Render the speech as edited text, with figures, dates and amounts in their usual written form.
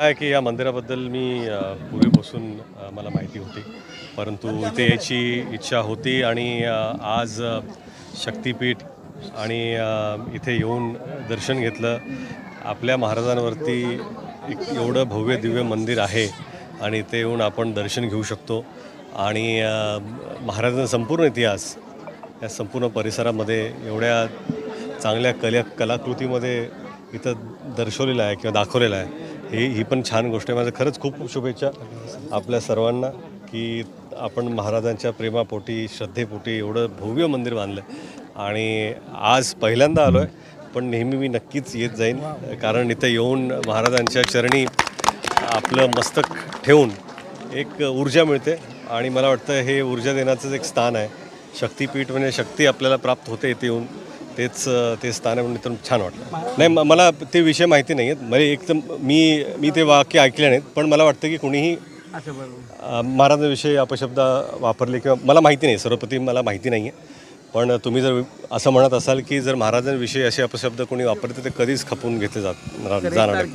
आहे की या मंदिराबद्दल मी पूर्वीपासून मला माहिती होती, परंतु इथे यायची इच्छा होती आणि आज शक्तिपीठ आणि इथे येऊन दर्शन घेतलं. आपल्या महाराजांवरती एक एवढं भव्य दिव्य मंदिर आहे आणि इथे येऊन आपण दर्शन घेऊ शकतो आणि महाराजांचा संपूर्ण इतिहास या संपूर्ण परिसरामध्ये एवढ्या चांगल्या कलाकृतीमध्ये इथं दर्शवलेलं आहे किंवा दाखवलेलं आहे. ही पण छान गोष्ट आहे. माझं खरंच खूप खूप शुभेच्छा आपल्या सर्वांना की आपण महाराजांच्या प्रेमापोटी श्रद्धेपोटी एवढं भव्य मंदिर बांधलं आणि आज पहिल्यांदा आलो आहे, पण नेहमी मी नक्कीच येत जाईन. कारण इथं येऊन महाराजांच्या चरणी आपलं मस्तक ठेवून एक ऊर्जा मिळते आणि मला वाटतं हे ऊर्जा देण्याचंच एक स्थान आहे. शक्तिपीठ म्हणजे शक्ती आपल्याला प्राप्त होते इथे येऊन, ते स्थान आहे म्हणून इथून छान वाटलं. नाही, मला ते विषय माहिती नाही आहेत. मला एकदम मी ते वाक्य ऐकले नाहीत, पण मला वाटतं की कोणीही महाराजांविषयी अपशब्द वापरले किंवा मला माहिती नाही, सर्वप्रथम मला माहिती नाही आहे. पण तुम्ही जर असं म्हणत असाल की जर महाराजांविषयी असे अपशब्द कोणी वापरते ते कधीच खपून घेतले जाणार